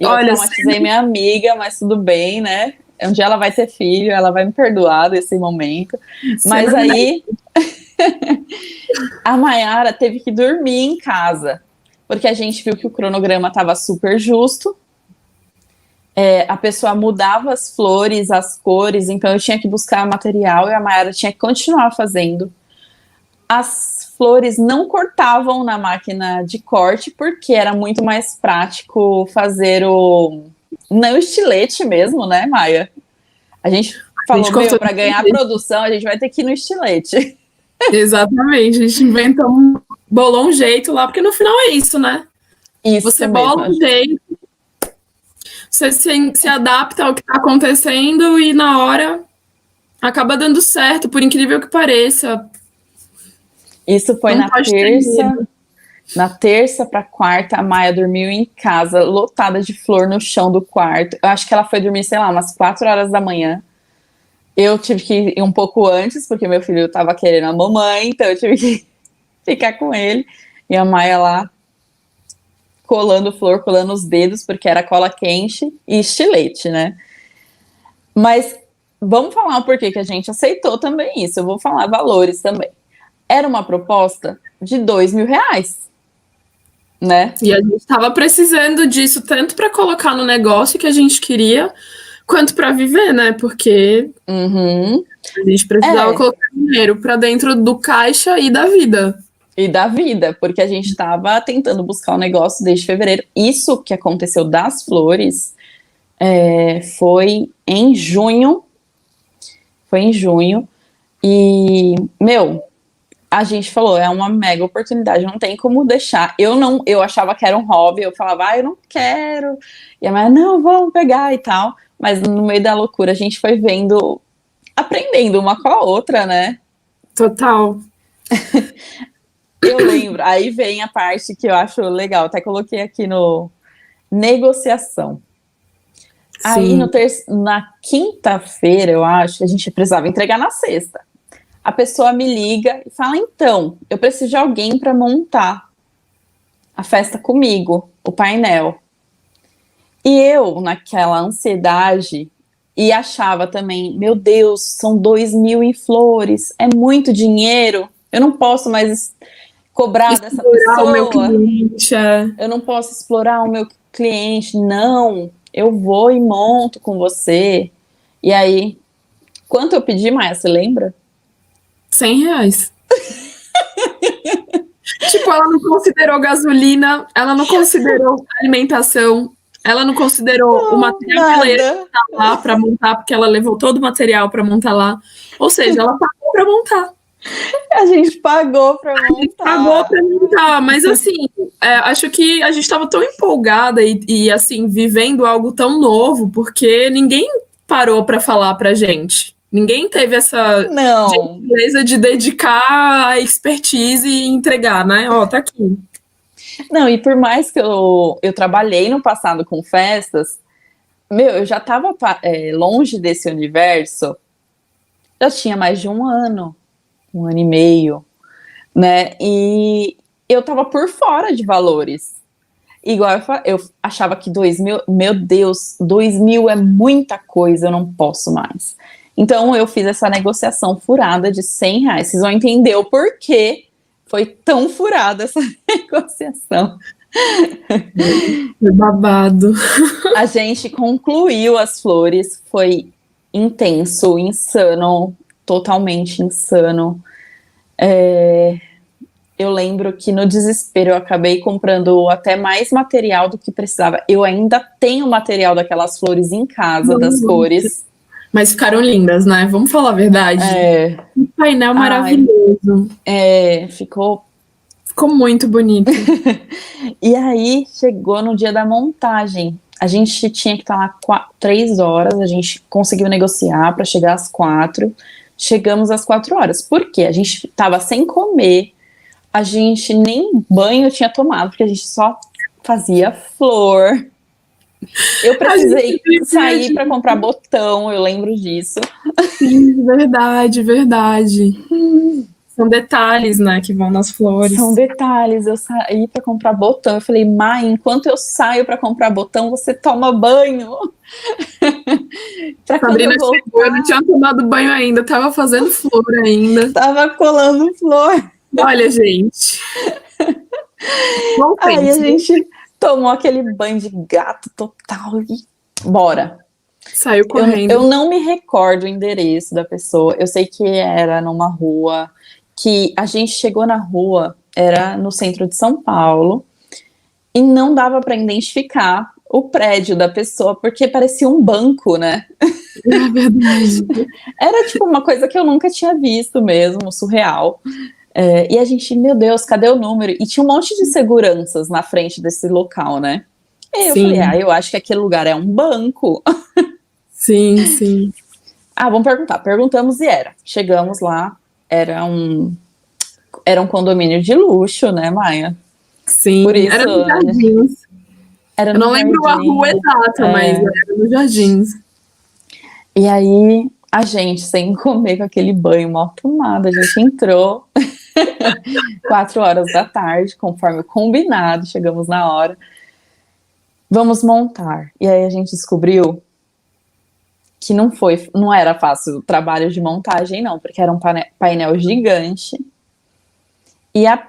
Olha, eu traumatizei minha amiga, mas tudo bem, né? Um dia ela vai ter filho, ela vai me perdoar desse momento. Mas aí a Mayara teve que dormir em casa, porque a gente viu que o cronograma estava super justo. A pessoa mudava as flores, as cores, então eu tinha que buscar material e a Mayara tinha que continuar fazendo. As flores não cortavam na máquina de corte, porque era muito mais prático fazer não estilete mesmo, né, Maia? A gente falou, para ganhar produção, a gente vai ter que ir no estilete. Exatamente, a gente bolou um jeito lá, porque no final é isso, né? Isso você mesmo, bola um jeito, você se adapta ao que está acontecendo e na hora acaba dando certo, por incrível que pareça. Isso foi na terça. Na terça para quarta, a Maia dormiu em casa, lotada de flor no chão do quarto. Eu acho que ela foi dormir, sei lá, umas 4 horas da manhã. Eu tive que ir um pouco antes, porque meu filho estava querendo a mamãe, então eu tive que ficar com ele. E a Maia lá colando flor, colando os dedos, porque era cola quente e estilete, né? Mas vamos falar o porquê que a gente aceitou também isso. Eu vou falar valores também. Era uma proposta de R$ 2.000, né? E a gente estava precisando disso tanto para colocar no negócio que a gente queria, quanto para viver, né? Porque a gente precisava colocar dinheiro para dentro do caixa e da vida. E da vida, porque a gente estava tentando buscar um negócio desde fevereiro. Isso que aconteceu das flores foi em junho. Foi em junho. E, meu, a gente falou, é uma mega oportunidade, não tem como deixar. Eu achava que era um hobby, eu falava, eu não quero. E a mãe, não, vamos pegar e tal. Mas no meio da loucura, a gente foi vendo, aprendendo uma com a outra, né? Total. Eu lembro, aí vem a parte que eu acho legal, até coloquei aqui no negociação. Aí na quinta-feira, eu acho, a gente precisava entregar na sexta. A pessoa me liga e fala, então, eu preciso de alguém para montar a festa comigo, o painel. E eu, naquela ansiedade, e achava também, meu Deus, são 2.000 em flores, é muito dinheiro, eu não posso mais cobrar dessa pessoa, o meu cliente, eu não posso explorar o meu cliente, não, eu vou e monto com você. E aí, quanto eu pedi, Maia, você lembra? R$ 100. Tipo, ela não considerou gasolina, ela não considerou alimentação, ela não considerou o material que ela ia montar lá para montar, porque ela levou todo o material para montar lá. Ou seja, ela pagou para montar. A gente pagou pra montar. A gente pagou pra montar, mas assim, acho que a gente estava tão empolgada e assim, vivendo algo tão novo, porque ninguém parou para falar pra gente. Ninguém teve essa gentileza de dedicar a expertise e entregar, né? Ó, tá aqui. Não, e por mais que eu trabalhei no passado com festas, eu já estava longe desse universo, já tinha mais de um ano e meio, né? E eu estava por fora de valores. Igual eu achava que 2.000, meu Deus, 2.000 é muita coisa, eu não posso mais. Então eu fiz essa negociação furada de R$ 100. Vocês vão entender o porquê foi tão furada essa negociação. Babado. A gente concluiu as flores, foi intenso, insano, totalmente insano. Eu lembro que no desespero eu acabei comprando até mais material do que precisava. Eu ainda tenho material daquelas flores em casa, das cores. Mas ficaram lindas, né? Vamos falar a verdade. Um painel maravilhoso. Ficou muito bonito. E aí, chegou no dia da montagem. A gente tinha que estar lá 3 horas, a gente conseguiu negociar para chegar às 4. Chegamos às 4 horas. Por quê? A gente estava sem comer, a gente nem banho tinha tomado, porque a gente só fazia flor. Eu precisei sair para comprar botão, eu lembro disso. Sim, verdade. São detalhes, né, que vão nas flores. São detalhes. Eu saí para comprar botão. Eu falei, mãe, enquanto eu saio para comprar botão, você toma banho. Sabrina chegou, eu não tinha tomado banho ainda, tava fazendo flor ainda. Tava colando flor. Olha, gente. Aí a gente tomou aquele banho de gato total e bora. Saiu correndo. Eu não me recordo o endereço da pessoa. Eu sei que era numa rua, que a gente chegou na rua, era no centro de São Paulo, e não dava para identificar o prédio da pessoa, porque parecia um banco, né? É verdade. Era tipo uma coisa que eu nunca tinha visto mesmo, surreal. E a gente, meu Deus, cadê o número? E tinha um monte de seguranças na frente desse local, né? E eu falei, eu acho que aquele lugar é um banco. Sim. Vamos perguntar. Perguntamos e era. Chegamos lá, era um condomínio de luxo, né, Maia? Sim, Por isso, era nos Jardins. era Eu no não lembro a jardim. rua exata, mas era nos Jardins. E aí, a gente, sem comer com aquele banho mal tomado, a gente entrou 4 horas da tarde, conforme o combinado, chegamos na hora. Vamos montar. E aí a gente descobriu que não era fácil o trabalho de montagem, não, porque era um painel gigante. E a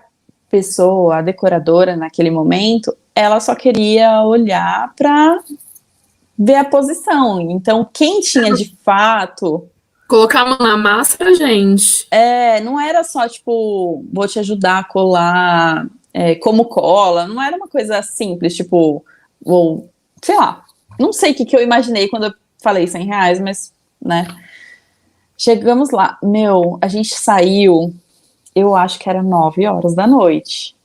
pessoa, a decoradora, naquele momento, ela só queria olhar para ver a posição. Então, quem tinha de fato. Colocar a mão na massa, gente. Não era só, tipo, vou te ajudar a colar como cola. Não era uma coisa simples, tipo, ou, sei lá. Não sei o que eu imaginei quando eu falei R$100, mas, né. Chegamos lá. A gente saiu, eu acho que era 9 horas da noite.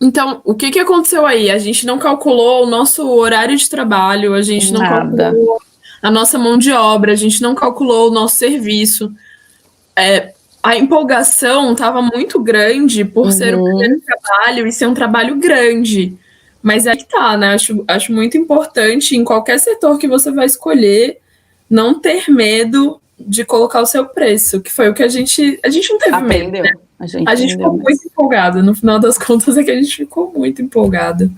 Então, o que aconteceu aí? A gente não calculou o nosso horário de trabalho, a gente não calculou a nossa mão de obra, a gente não calculou o nosso serviço. A empolgação estava muito grande por ser o primeiro trabalho e ser um trabalho grande. Mas é que tá, né? Acho muito importante, em qualquer setor que você vai escolher, não ter medo de colocar o seu preço, que foi o que a gente não teve medo, né? A gente ficou muito empolgada. No final das contas, é que a gente ficou muito empolgada.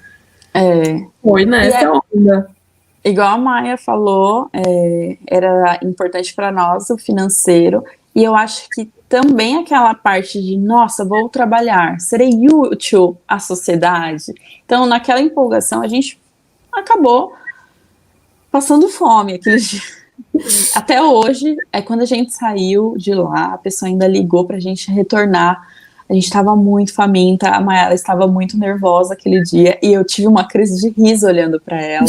Foi nessa onda. Igual a Maia falou, era importante para nós o financeiro, e eu acho que também aquela parte de, nossa, vou trabalhar, serei útil à sociedade. Então, naquela empolgação, a gente acabou passando fome aquele dia. Até hoje, quando a gente saiu de lá, a pessoa ainda ligou pra gente retornar. A gente estava muito faminta, a Mayara estava muito nervosa aquele dia, e eu tive uma crise de riso olhando para ela.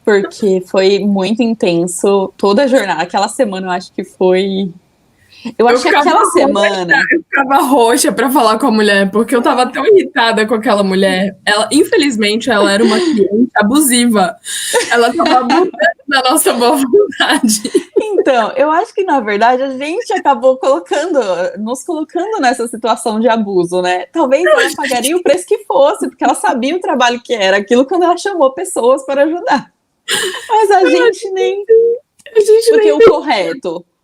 Porque foi muito intenso toda a jornada. Aquela semana eu acho que foi. Eu acho que aquela semana. Eu ficava roxa pra falar com a mulher, porque eu tava tão irritada com aquela mulher. Infelizmente, ela era uma cliente abusiva. Ela tava abusando da nossa boa vontade. Então, eu acho que, na verdade, a gente acabou nos colocando nessa situação de abuso, né? Talvez ela pagaria o preço que fosse, porque ela sabia o trabalho que era aquilo quando ela chamou pessoas para ajudar. Mas a gente nem. Porque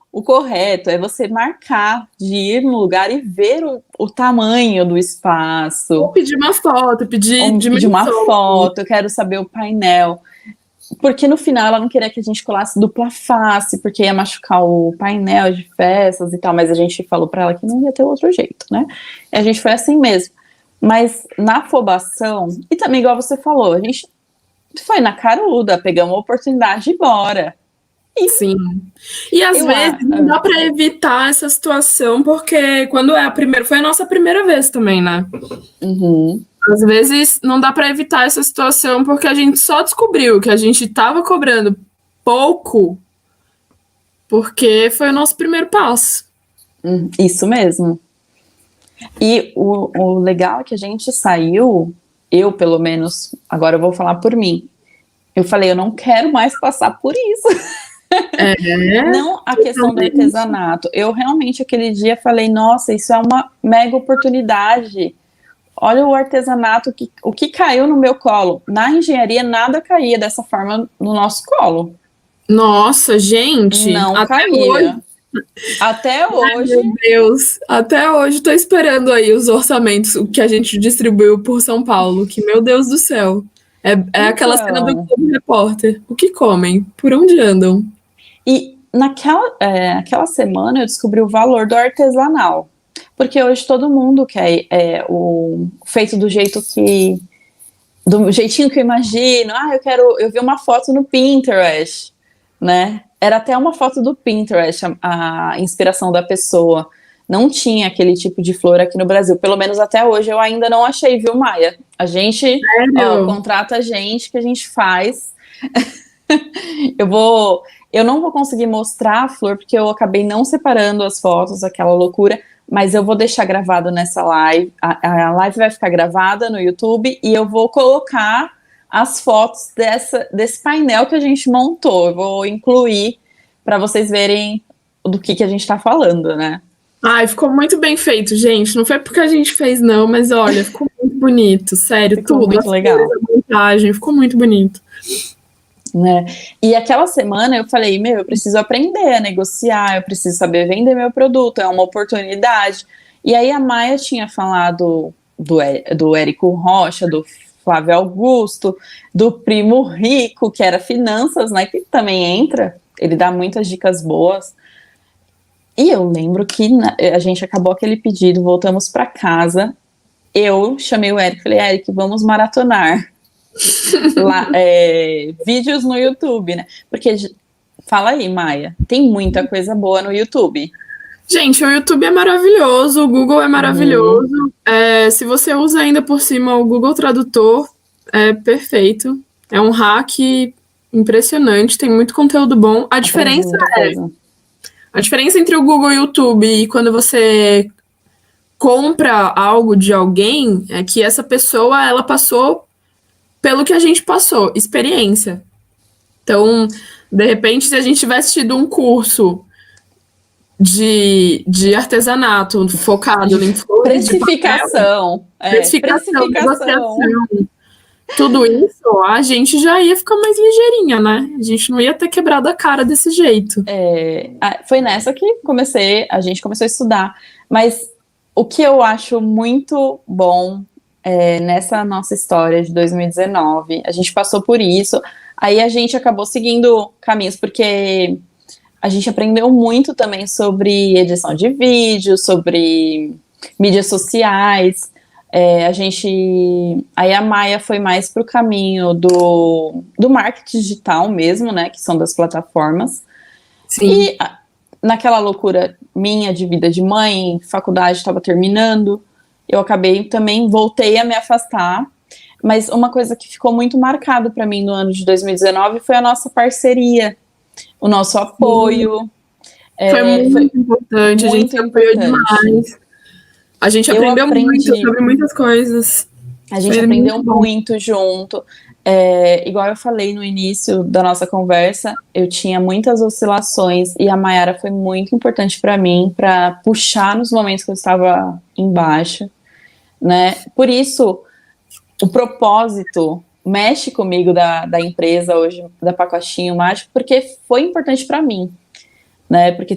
o correto é você marcar, de ir no lugar e ver o tamanho do espaço. Ou pedir uma foto, pedir uma foto, eu quero saber o painel. Porque no final ela não queria que a gente colasse dupla face, porque ia machucar o painel de festas e tal, mas a gente falou pra ela que não ia ter outro jeito, né? E a gente foi assim mesmo. Mas na afobação, e também igual você falou, a gente foi na caruda, pegamos a oportunidade de ir embora. Sim. E às vezes não dá pra evitar essa situação, porque quando foi a nossa primeira vez também, né? Às vezes não dá pra evitar essa situação, porque a gente só descobriu que a gente tava cobrando pouco, porque foi o nosso primeiro passo. Isso mesmo. E o legal é que a gente saiu, eu pelo menos, agora eu vou falar por mim, eu falei, eu não quero mais passar por isso. Não a questão do artesanato. Eu realmente aquele dia falei, nossa, isso é uma mega oportunidade. Olha o artesanato, o que caiu no meu colo. Na engenharia nada caía dessa forma no nosso colo. Nossa, gente. Não caía. Até hoje. Ai, meu Deus. Até hoje tô esperando aí os orçamentos que a gente distribuiu por São Paulo. Que, meu Deus do céu. Aquela cena do Globo Repórter. O que comem? Por onde andam? E naquela semana eu descobri o valor do artesanal. Porque hoje todo mundo quer o feito do jeitinho que eu imagino. Eu vi uma foto no Pinterest, né? Era até uma foto do Pinterest, a inspiração da pessoa. Não tinha aquele tipo de flor aqui no Brasil. Pelo menos até hoje eu ainda não achei, viu, Maia? A gente contrata a gente, que a gente faz. Eu não vou conseguir mostrar a flor, porque eu acabei não separando as fotos, aquela loucura, mas eu vou deixar gravado nessa live. A live vai ficar gravada no YouTube e eu vou colocar as fotos desse painel que a gente montou. Eu vou incluir para vocês verem do que a gente está falando, né? Ai, ficou muito bem feito, gente. Não foi porque a gente fez, não, mas olha, ficou muito bonito, sério, Ficou tudo. muito As legal. cores, a montagem, ficou muito bonito. Né? E aquela semana eu falei, eu preciso aprender a negociar, eu preciso saber vender meu produto, é uma oportunidade. E aí a Maia tinha falado do Érico Rocha, do Flávio Augusto, do Primo Rico, que era finanças, né, que também entra, ele dá muitas dicas boas. E eu lembro que a gente acabou aquele pedido, voltamos para casa, eu chamei o Érico, falei, Érico, vamos maratonar lá, vídeos no YouTube, né? Porque, fala aí, Maia, tem muita coisa boa no YouTube. Gente, o YouTube é maravilhoso, o Google é maravilhoso. Se você usa ainda por cima o Google Tradutor, é perfeito. É um hack impressionante, tem muito conteúdo bom. A diferença entre o Google e o YouTube e quando você compra algo de alguém é que essa pessoa, ela passou pelo que a gente passou, experiência. Então, de repente, se a gente tivesse tido um curso de artesanato focado em flores de precificação, negociação, tudo isso, a gente já ia ficar mais ligeirinha, né? A gente não ia ter quebrado a cara desse jeito. Foi nessa que a gente começou a estudar. Mas o que eu acho muito bom nessa nossa história de 2019, a gente passou por isso, aí a gente acabou seguindo caminhos, porque a gente aprendeu muito também sobre edição de vídeo, sobre mídias sociais. Aí a Maia foi mais para o caminho do marketing digital mesmo, né, que são das plataformas. Sim. E naquela loucura minha de vida de mãe, faculdade estava terminando, eu acabei também, voltei a me afastar, mas uma coisa que ficou muito marcado para mim no ano de 2019 foi a nossa parceria, o nosso apoio. Foi muito importante, a gente se apoiou demais. A gente aprendeu muito sobre muitas coisas. A gente aprendeu muito junto. Igual eu falei no início da nossa conversa, eu tinha muitas oscilações e a Mayara foi muito importante para mim, para puxar nos momentos que eu estava embaixo, né? Por isso, o propósito mexe comigo da empresa hoje, da Pacotinho Mágico, porque foi importante para mim, né? Porque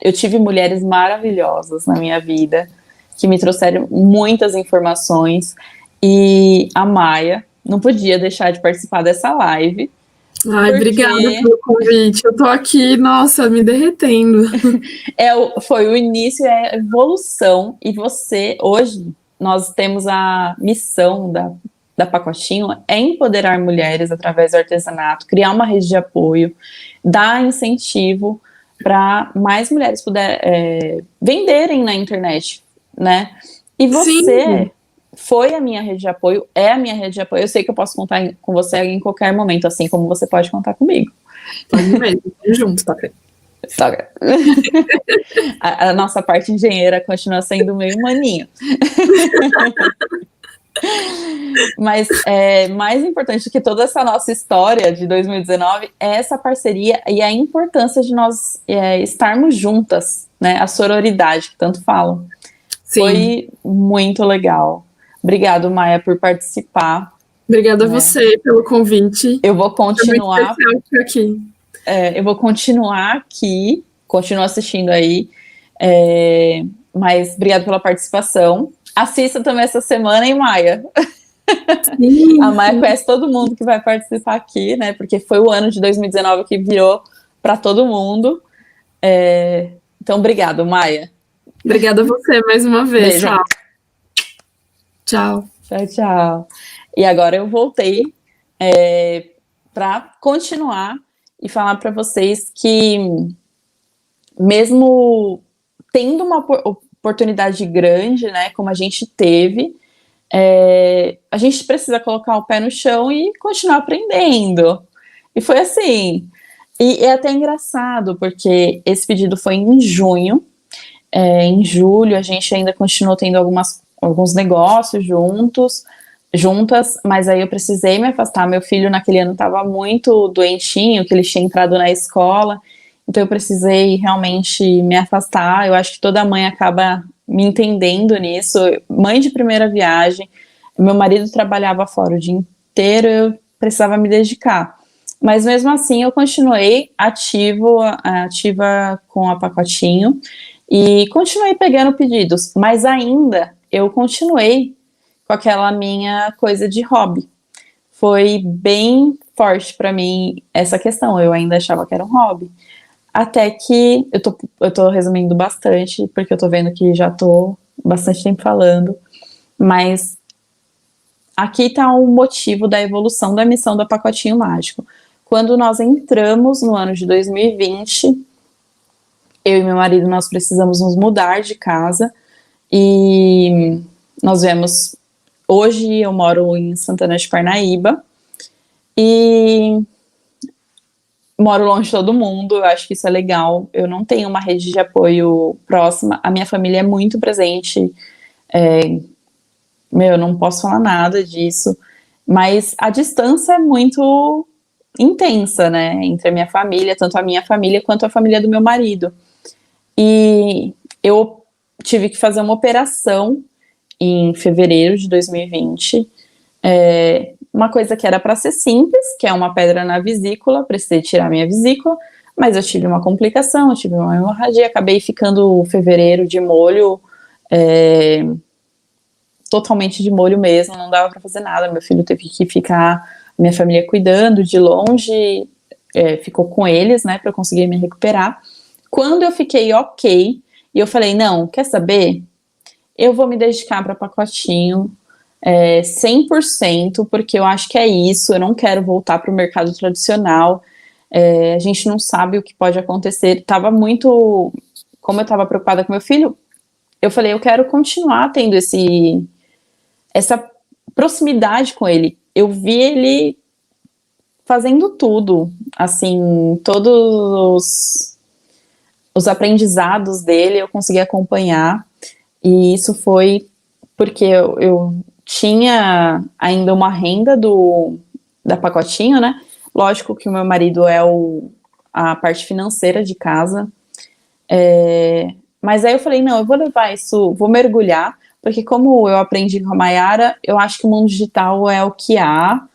eu tive mulheres maravilhosas na minha vida, que me trouxeram muitas informações, e a Maia não podia deixar de participar dessa live. Ai, obrigada pelo convite, eu tô aqui, nossa, me derretendo. Foi o início, a evolução, e hoje, nós temos a missão da Pacotinho, é empoderar mulheres através do artesanato, criar uma rede de apoio, dar incentivo para mais mulheres venderem na internet, né? E você foi a minha rede de apoio, é a minha rede de apoio. Eu sei que eu posso contar com você em qualquer momento, assim como você pode contar comigo. Pode mesmo, junto, tá? A nossa parte engenheira continua sendo meio maninho. Mas mais importante do que toda essa nossa história de 2019 é essa parceria e a importância de nós estarmos juntas, né? A sororidade que tanto falam. Sim. Foi muito legal. Obrigado, Maia, por participar. Obrigada a você pelo convite. Eu vou continuar aqui. Eu vou continuar aqui, continuo assistindo aí, mas obrigado pela participação. Assista também essa semana, hein, Maia? Sim. A Maia conhece todo mundo que vai participar aqui, né? Porque foi o ano de 2019 que virou para todo mundo. Então, obrigado, Maia. Obrigada a você mais uma vez. Beijo. Tchau. Tchau. E agora eu voltei para continuar e falar para vocês que, mesmo tendo uma oportunidade grande, né, como a gente teve, a gente precisa colocar o pé no chão e continuar aprendendo. E foi assim. E é até engraçado, porque esse pedido foi em junho. Em julho, a gente ainda continuou tendo alguns negócios juntas, mas aí eu precisei me afastar. Meu filho naquele ano estava muito doentinho, que ele tinha entrado na escola, então eu precisei realmente me afastar. Eu acho que toda mãe acaba me entendendo nisso. Mãe de primeira viagem, meu marido trabalhava fora o dia inteiro, eu precisava me dedicar. Mas mesmo assim eu continuei ativa com a Pacotinho e continuei pegando pedidos, mas ainda eu continuei com aquela minha coisa de hobby. Foi bem forte para mim essa questão, eu ainda achava que era um hobby. Até que eu tô resumindo bastante, porque eu tô vendo que já tô bastante tempo falando, mas aqui está o motivo da evolução da missão do Pacotinho Mágico. Quando nós entramos no ano de 2020, eu e meu marido, nós precisamos nos mudar de casa e nós viemos. Hoje eu moro em Santana de Parnaíba e moro longe de todo mundo, eu acho que isso é legal. Eu não tenho uma rede de apoio próxima, a minha família é muito presente, eu não posso falar nada disso, mas a distância é muito intensa, né, entre a minha família, tanto a minha família quanto a família do meu marido. E eu tive que fazer uma operação em fevereiro de 2020, uma coisa que era para ser simples, que é uma pedra na vesícula, precisei tirar minha vesícula, mas eu tive uma complicação, eu tive uma hemorragia, acabei ficando fevereiro de molho, totalmente de molho mesmo, não dava para fazer nada, meu filho teve que ficar, minha família cuidando de longe, ficou com eles, né, para eu conseguir me recuperar. Quando eu fiquei ok, e eu falei, não, quer saber? Eu vou me dedicar para Pacotinho, 100%, porque eu acho que é isso, eu não quero voltar para o mercado tradicional, a gente não sabe o que pode acontecer, como eu estava preocupada com meu filho, eu falei, eu quero continuar tendo essa proximidade com ele, eu vi ele fazendo tudo, assim, todos os aprendizados dele eu consegui acompanhar, e isso foi porque eu tinha ainda uma renda da Pacotinho, né? Lógico que o meu marido é a parte financeira de casa. Mas aí eu falei, não, eu vou levar isso, vou mergulhar, porque como eu aprendi com a Mayara, eu acho que o mundo digital é o que há,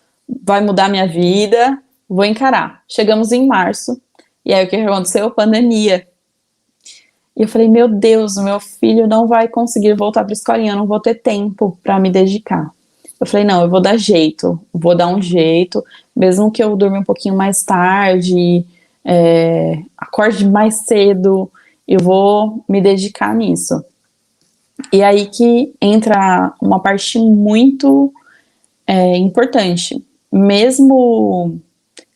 vai mudar minha vida, vou encarar. Chegamos em março, e aí o que aconteceu? Pandemia. E eu falei, meu Deus, o meu filho não vai conseguir voltar para a escolinha, eu não vou ter tempo para me dedicar. Eu falei, não, eu vou dar jeito, vou dar um jeito, mesmo que eu durma um pouquinho mais tarde, acorde mais cedo, eu vou me dedicar nisso. E aí que entra uma parte muito importante. Mesmo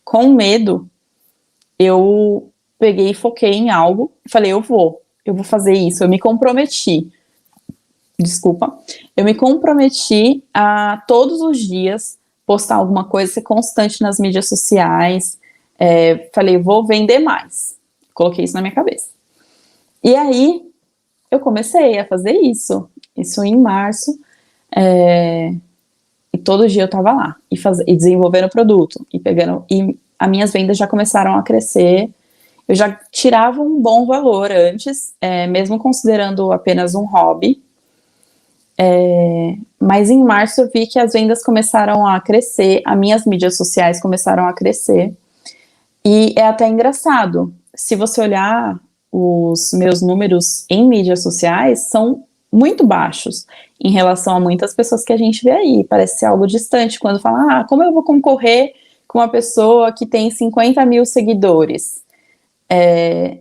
com medo, eu peguei e foquei em algo, falei, eu vou fazer isso, eu me comprometi, eu me comprometi a todos os dias postar alguma coisa, ser constante nas mídias sociais, falei, vou vender mais, coloquei isso na minha cabeça. E aí, eu comecei a fazer isso em março, e todo dia eu tava lá, e desenvolvendo o produto, e as minhas vendas já começaram a crescer. Eu já tirava um bom valor antes, mesmo considerando apenas um hobby, mas em março eu vi que as vendas começaram a crescer, as minhas mídias sociais começaram a crescer, e é até engraçado, se você olhar os meus números em mídias sociais, são muito baixos em relação a muitas pessoas que a gente vê aí, parece ser algo distante, quando fala, como eu vou concorrer com uma pessoa que tem 50 mil seguidores?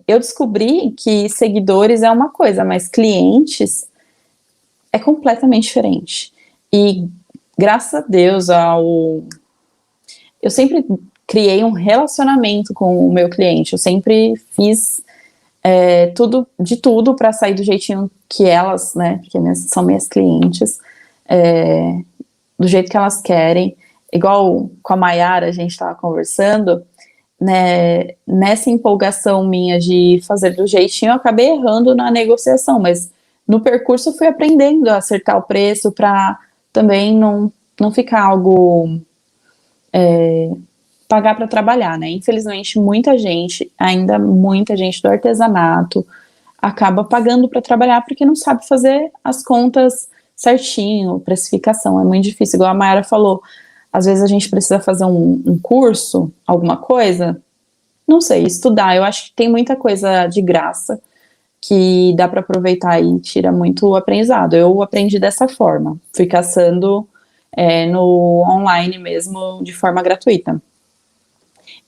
Eu descobri que seguidores é uma coisa, mas clientes é completamente diferente. E graças a Deus, eu sempre criei um relacionamento com o meu cliente, eu sempre fiz de tudo para sair do jeitinho que elas, né, porque são minhas clientes, do jeito que elas querem. Igual com a Mayara, a gente estava conversando, né, nessa empolgação minha de fazer do jeitinho, eu acabei errando na negociação, mas no percurso eu fui aprendendo a acertar o preço para também não ficar algo pagar para trabalhar, né? Infelizmente, ainda muita gente do artesanato, acaba pagando para trabalhar porque não sabe fazer as contas certinho, precificação, é muito difícil. Igual a Mayara falou, às vezes a gente precisa fazer um curso, alguma coisa, não sei, estudar. Eu acho que tem muita coisa de graça que dá para aproveitar e tira muito aprendizado. Eu aprendi dessa forma, fui caçando no online mesmo, de forma gratuita.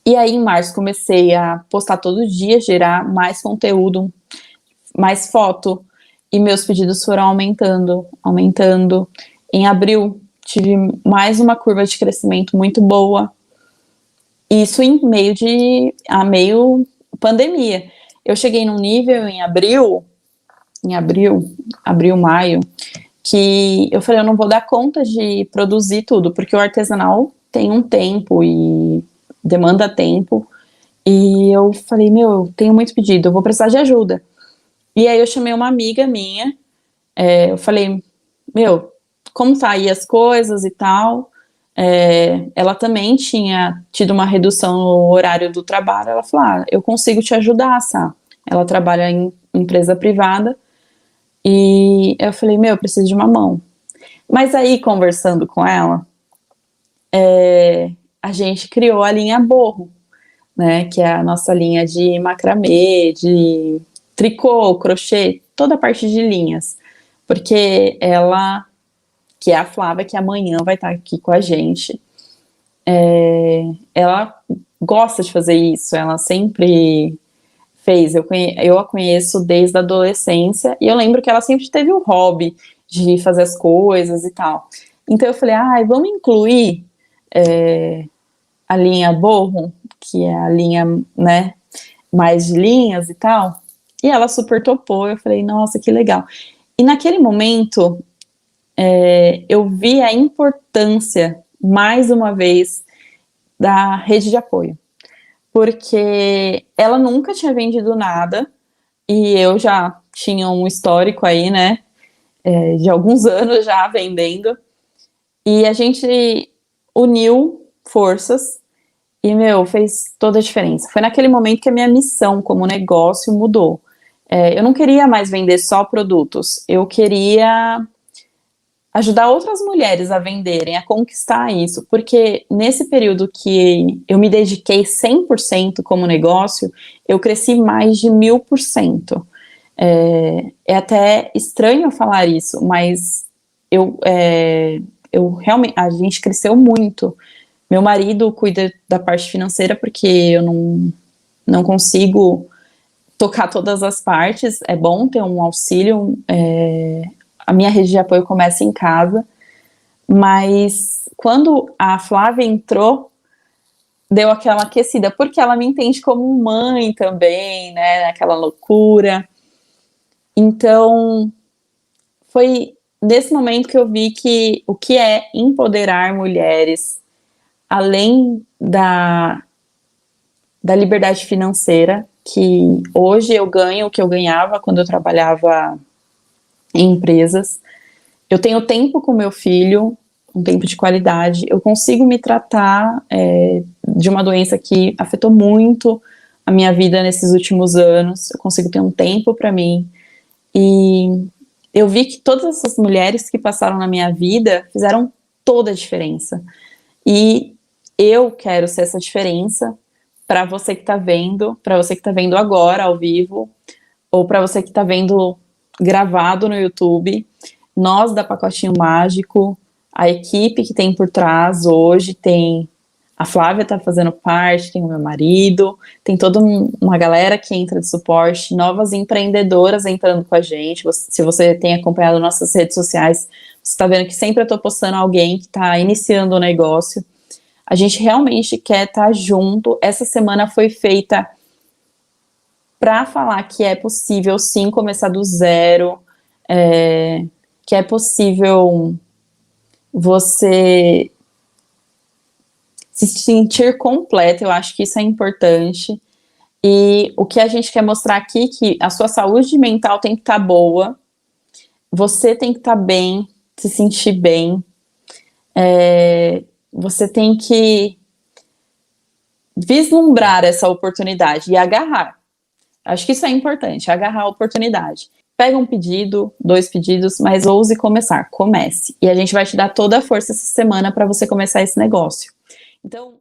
E aí, em março, comecei a postar todo dia, gerar mais conteúdo, mais foto, e meus pedidos foram aumentando, aumentando. Em abril, tive mais uma curva de crescimento muito boa, isso em meio pandemia. Eu cheguei num nível em abril, maio, que eu falei, eu não vou dar conta de produzir tudo, porque o artesanal tem um tempo e demanda tempo, e eu falei, eu tenho muito pedido, eu vou precisar de ajuda. E aí eu chamei uma amiga minha, eu falei, como tá aí as coisas e tal, ela também tinha tido uma redução no horário do trabalho, ela falou, eu consigo te ajudar, Sá. Ela trabalha em empresa privada, e eu falei, eu preciso de uma mão. Mas aí, conversando com ela, a gente criou a linha Borro, né, que é a nossa linha de macramê, de tricô, crochê, toda a parte de linhas, porque ela, que é a Flávia, que amanhã vai estar aqui com a gente, ela gosta de fazer isso, ela sempre fez, eu a conheço desde a adolescência, e eu lembro que ela sempre teve um hobby de fazer as coisas e tal. Então eu falei, vamos incluir a linha Borro, que é a linha, né, mais de linhas e tal, e ela super topou, eu falei, nossa, que legal. E naquele momento, eu vi a importância, mais uma vez, da rede de apoio, porque ela nunca tinha vendido nada, e eu já tinha um histórico aí, né, de alguns anos já vendendo, e a gente uniu forças, e, fez toda a diferença. Foi naquele momento que a minha missão como negócio mudou. Eu não queria mais vender só produtos, eu queria ajudar outras mulheres a venderem, a conquistar isso, porque nesse período que eu me dediquei 100% como negócio, eu cresci mais de 1000%. É até estranho falar isso, mas eu realmente, a gente cresceu muito. Meu marido cuida da parte financeira porque eu não consigo tocar todas as partes, é bom ter um auxílio, a minha rede de apoio começa em casa, mas quando a Flávia entrou, deu aquela aquecida, porque ela me entende como mãe também, né, aquela loucura. Então, foi nesse momento que eu vi que o que é empoderar mulheres, além da liberdade financeira, que hoje eu ganho o que eu ganhava quando eu trabalhava em empresas. Eu tenho tempo com meu filho, um tempo de qualidade, eu consigo me tratar de uma doença que afetou muito a minha vida nesses últimos anos, eu consigo ter um tempo para mim, e eu vi que todas essas mulheres que passaram na minha vida fizeram toda a diferença, e eu quero ser essa diferença para você que está vendo agora ao vivo, ou para você que está vendo gravado no YouTube. Nós da Pacotinho Mágico, a equipe que tem por trás hoje, tem a Flávia tá fazendo parte, tem o meu marido, tem toda uma galera que entra de suporte, novas empreendedoras entrando com a gente. Se você tem acompanhado nossas redes sociais, você está vendo que sempre eu estou postando alguém que está iniciando o negócio. A gente realmente quer estar junto. Essa semana foi feita para falar que é possível sim começar do zero, que é possível você se sentir completa. Eu acho que isso é importante, e o que a gente quer mostrar aqui é que a sua saúde mental tem que estar boa, você tem que estar bem, se sentir bem, você tem que vislumbrar essa oportunidade e agarrar. Acho que isso é importante, agarrar a oportunidade. Pega um pedido, 2 pedidos, mas ouse começar, comece. E a gente vai te dar toda a força essa semana para você começar esse negócio. Então,